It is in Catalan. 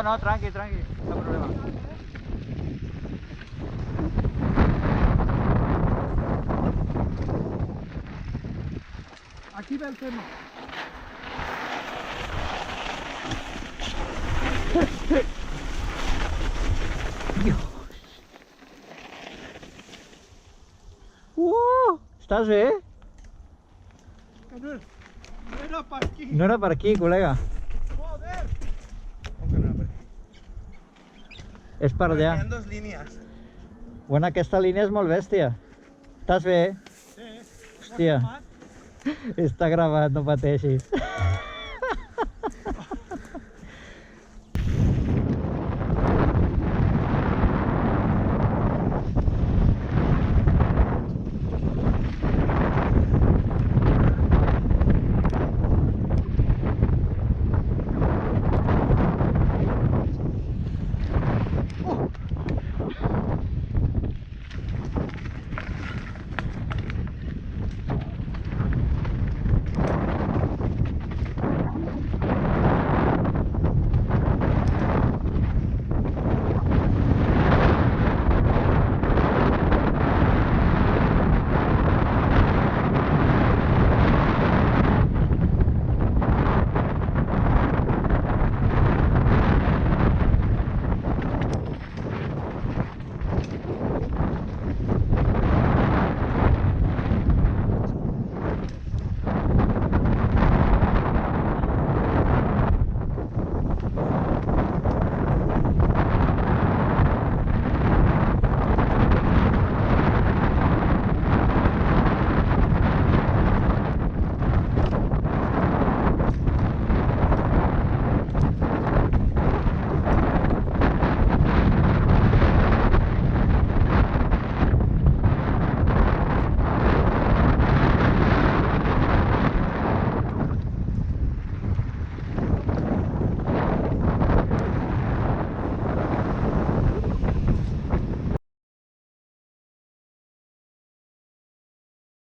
no, tranqui, tranqui, no problema. Aquí ve el tema. Estàs bé? No era per aquí. No era per aquí, col·lega. Joder. Com que no era per aquí? És per allà. Hi ha dues línies. Bueno, aquesta línia és molt bèstia. Estàs bé? Sí. Hòstia. Està gravat, no pateixis.